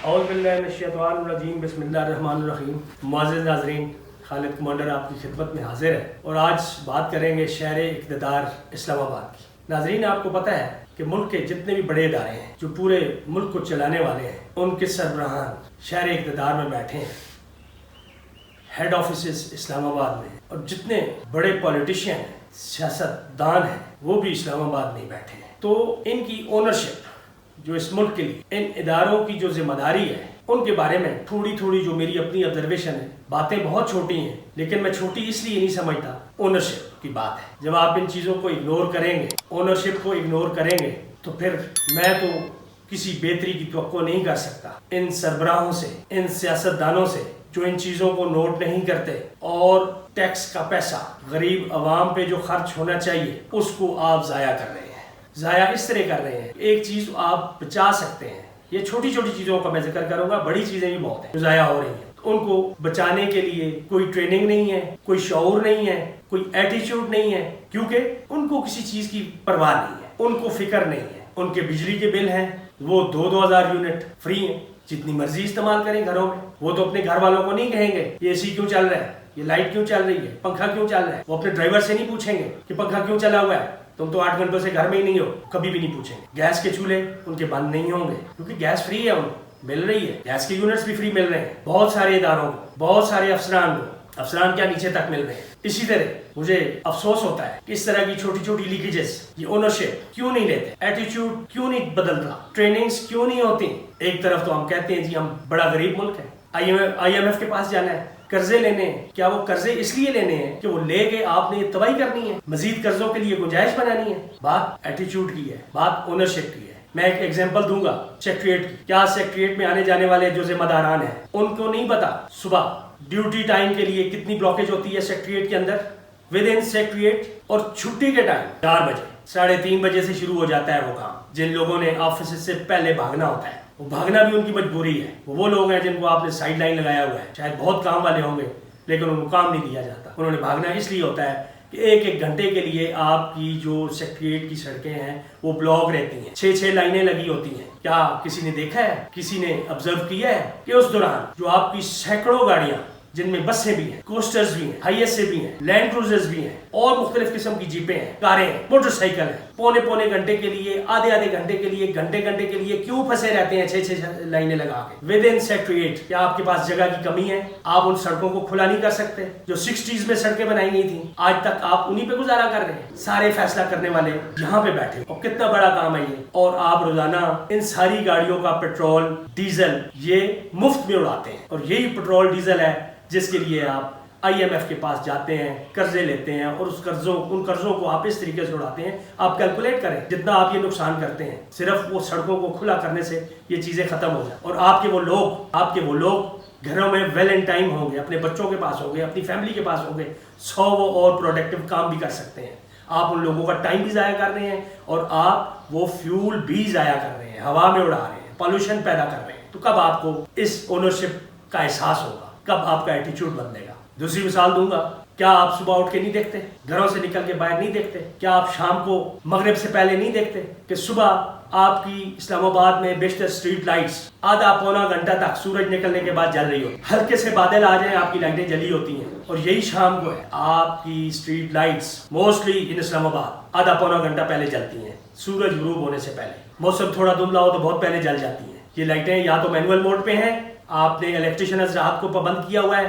اعوذ باللہ من الشیطان الرجیم بسم اللہ الرحمن الرحیم۔ معزز ناظرین، خالد کمانڈر آپ کی خدمت میں حاضر ہے اور آج بات کریں گے شہر اقتدار اسلام آباد کی۔ ناظرین، آپ کو پتہ ہے کہ ملک کے جتنے بھی بڑے ادارے ہیں جو پورے ملک کو چلانے والے ہیں، ان کے سربراہان شہر اقتدار میں بیٹھے ہیں، ہیڈ آفیسز اسلام آباد میں، اور جتنے بڑے پولیٹیشین ہیں، سیاست دان ہیں، وہ بھی اسلام آباد میں بیٹھے ہیں۔ تو ان کی اونرشپ جو اس ملک کے لیے ان اداروں کی جو ذمہ داری ہے، ان کے بارے میں تھوڑی جو میری اپنی آبزرویشن ہے، باتیں بہت چھوٹی ہیں لیکن میں چھوٹی اس لیے نہیں سمجھتا، اونرشپ کی بات ہے۔ جب آپ ان چیزوں کو اگنور کریں گے، اونرشپ کو اگنور کریں گے، تو پھر میں تو کسی بہتری کی توقع نہیں کر سکتا ان سربراہوں سے، ان سیاست دانوں سے جو ان چیزوں کو نوٹ نہیں کرتے اور ٹیکس کا پیسہ غریب عوام پہ جو خرچ ہونا چاہیے اس کو آپ ضائع کر رہے ہیں۔ ضائع اس طرح کر رہے ہیں، ایک چیز آپ بچا سکتے ہیں، یہ چھوٹی چیزوں کا میں ذکر کروں گا، بڑی چیزیں بھی بہت ہیں جو ضائع ہو رہی ہیں۔ ان کو بچانے کے لیے کوئی ٹریننگ نہیں ہے، کوئی شعور نہیں ہے، کوئی ایٹیچیوڈ نہیں ہے، کیونکہ ان کو کسی چیز کی پرواہ نہیں ہے، ان کو فکر نہیں ہے۔ ان کے بجلی کے بل ہیں وہ 2,000 یونٹ فری ہیں، جتنی مرضی استعمال کریں گھروں میں۔ وہ تو اپنے گھر والوں کو نہیں کہیں گے یہ اے سی کیوں چل رہا ہے، یہ لائٹ کیوں چل رہی ہے، پنکھا کیوں چل رہا ہے۔ وہ اپنے ڈرائیور سے نہیں پوچھیں گے کہ پنکھا کیوں چلا ہوا ہے، تم تو 8 گھنٹوں سے گھر میں ہی نہیں ہو، کبھی بھی نہیں پوچھیں گے۔ گیس کے چولہے ان کے بند نہیں ہوں گے کیونکہ گیس فری ہے، ان کو مل رہی ہے، گیس کے یونٹس بھی فری مل رہے ہیں بہت سارے اداروں کو، بہت سارے افسران کو، افسران کیا نیچے تک مل رہے ہیں۔ اسی طرح مجھے افسوس ہوتا ہے کہ اس طرح کی چھوٹی لیکیجز، یہ اونرشپ کیوں نہیں لیتے، ایٹیچیوڈ کیوں نہیں بدلتا، ٹریننگز کیوں نہیں ہوتی۔ ایک طرف تو ہم کہتے ہیں جی ہم بڑا غریب ملک ہے، آئی ایم ایف کے پاس جانا ہے، قرضے لینے ہیں۔ کیا وہ قرضے اس لیے لینے ہیں کہ وہ لے کے آپ نے تباہی کرنی ہے، مزید قرضوں کے لیے گنجائش بنانی ہے؟ بات ایٹیچیوڈ کی ہے، بات اونرشپ کی ہے۔ میں ایک ایگزامپل دوں گا سیکریٹریٹ کی۔ کیا سیکریٹریٹ میں آنے جانے والے جو ذمہ داران ہیں ان کو نہیں پتا صبح ڈیوٹی ٹائم کے لیے کتنی بلاکیج ہوتی ہے سیکریٹریٹ کے اندر ود ان سیکریٹریٹ، اور چھٹی کے ٹائم 4 بجے 3:30 بجے سے شروع ہو جاتا ہے وہ کام۔ جن لوگوں نے آفس سے پہلے بھاگنا ہوتا ہے، وہ بھاگنا بھی ان کی مجبوری ہے۔ وہ لوگ ہیں جن کو آپ نے سائڈ لائن لگایا ہوا ہے، شاید بہت کام والے ہوں گے لیکن ان کو کام نہیں دیا جاتا۔ انہوں نے بھاگنا اس لیے ہوتا ہے کہ ایک گھنٹے کے لیے آپ کی جو سیکریٹریٹ کی سڑکیں ہیں وہ بلاک رہتی ہیں، 6 لائنیں لگی ہوتی ہیں۔ کیا کسی نے دیکھا ہے، کسی نے آبزرو کیا ہے کہ اس دوران جو آپ کی سینکڑوں گاڑیاں، جن میں بسیں بھی ہیں، کوسٹرز بھی ہیں، ہائی ایس سے بھی ہیں، لینڈ کروزرز بھی ہیں، اور مختلف قسم کی جیپیں ہیں، کاریں ہیں، موٹر سائیکل ہیں، پونے گھنٹے کے لیے، آدھے گھنٹے کے لیے، گھنٹے کے لیے کیوں پھنسے رہتے ہیں 6 لائنیں لگا کے ود ان سیکریٹریٹ؟ کیا آپ کے پاس جگہ کی کمی ہے؟ آپ ان سڑکوں کو کھلا نہیں کر سکتے؟ جو 60s میں سڑکیں بنائی گئی تھیں آج تک آپ انہی پہ گزارا کر رہے ہیں۔ سارے فیصلہ کرنے والے یہاں پہ بیٹھے، اور کتنا بڑا کام ہے یہ، اور آپ روزانہ ان ساری گاڑیوں کا پیٹرول ڈیزل یہ مفت میں اڑاتے ہیں، اور یہی پیٹرول ڈیزل ہے جس کے لیے آپ آئی ایم ایف کے پاس جاتے ہیں، قرضے لیتے ہیں، اور ان قرضوں کو آپ اس طریقے سے اڑاتے ہیں۔ آپ کیلکولیٹ کریں جتنا آپ یہ نقصان کرتے ہیں، صرف وہ سڑکوں کو کھلا کرنے سے یہ چیزیں ختم ہو جائیں، اور آپ کے وہ لوگ گھروں میں ویل ان ٹائم ہوں گے، اپنے بچوں کے پاس ہوں گے، اپنی فیملی کے پاس ہوں گے، 100 وہ اور پروڈکٹیو کام بھی کر سکتے ہیں۔ آپ ان لوگوں کا ٹائم بھی ضائع کر رہے ہیں، اور آپ وہ فیول بھی ضائع کر رہے ہیں، ہوا میں اڑا رہے ہیں، پالوشن پیدا کر رہے ہیں۔ تو کب آپ کو اس اونرشپ کا احساس ہوگا، کب آپ کا ایٹیچیوڈ بدلے گا؟ دوسری مثال دوں گا، کیا آپ صبح اٹھ کے نہیں دیکھتے، گھروں سے نکل کے باہر نہیں دیکھتے؟ کیا آپ شام کو مغرب سے پہلے نہیں دیکھتے کہ صبح آپ کی اسلام آباد میں بیشتر اسٹریٹ لائٹس پونا گھنٹہ تک سورج نکلنے کے بعد جل رہی ہوتی، ہلکے سے بادل آ جائیں آپ کی لائٹیں جلی ہوتی ہیں، اور یہی شام کو ہے آپ کی اسٹریٹ لائٹس موسٹلی ان اسلام آباد پونا گھنٹہ پہلے جلتی ہیں، سورج غروب ہونے سے پہلے۔ موسم تھوڑا دھندلا ہو تو بہت پہلے جل جاتی ہیں۔ یہ لائٹیں یا تو مینول موڈ پہ ہیں، آپ نے الیکٹریشین حضرات کو پابند کیا ہوا ہے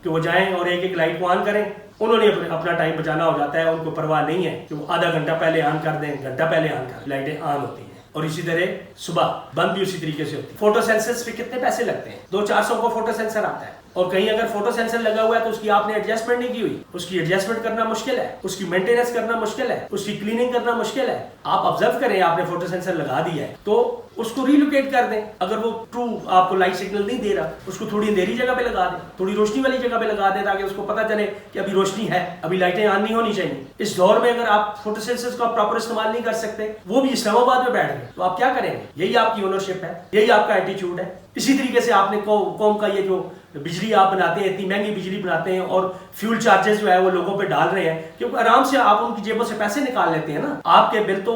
کہ وہ جائیں اور ایک لائٹ کو آن کریں، انہوں نے اپنا ٹائم بچانا ہو جاتا ہے، ان کو پرواہ نہیں ہے کہ وہ آدھا گھنٹہ پہلے آن کر دیں، گھنٹہ پہلے آن کر لائٹیں آن ہوتی ہیں۔ اور اسی طرح صبح بند بھی اسی طریقے سے ہوتی ہے۔ فوٹو سینسرز پہ کتنے پیسے لگتے ہیں؟ 200-400 کو فوٹو سینسر آتا ہے، اور کہیں اگر فوٹو سینسر لگا ہوا ہے تو اس کی آپ نے ایڈجسٹمنٹ نہیں کی ہوئی، اس کی ایڈجسٹمنٹ کرنا مشکل ہے، اس کی مینٹیننس کرنا مشکل ہے، اس کی کلیننگ کرنا مشکل ہے۔ آپ آبزرو کریں، آپ نے فوٹو سینسر لگا دیا ہے تو اس کو ریلوکیٹ کر دیں، اگر وہ ٹرو آپ کو لائٹ سگنل نہیں دے رہا اس کو تھوڑی اندھیری جگہ پہ لگا دیں، تھوڑی روشنی والی جگہ پہ لگا دیں تاکہ اس کو پتہ چلے کہ ابھی روشنی ہے، ابھی لائٹیں آن نہیں ہونی چاہیے۔ اس دور میں اگر آپ فوٹو سینسرز کا پراپر استعمال نہیں کر سکتے، وہ بھی اسلام آباد میں بیٹھ گئے، تو آپ کیا کریں گے؟ یہی آپ کی اونرشپ ہے، یہی آپ کا ایٹیچیوڈ ہے۔ اسی طریقے سے آپ نے قوم کا یہ جو بجلی آپ بناتے ہیں، اتنی مہنگی بجلی بناتے ہیں، اور فیول چارجز جو ہے وہ لوگوں پہ ڈال رہے ہیں، کیونکہ آرام سے آپ ان کی جیبوں سے پیسے نکال لیتے ہیں نا۔ آپ کے بل تو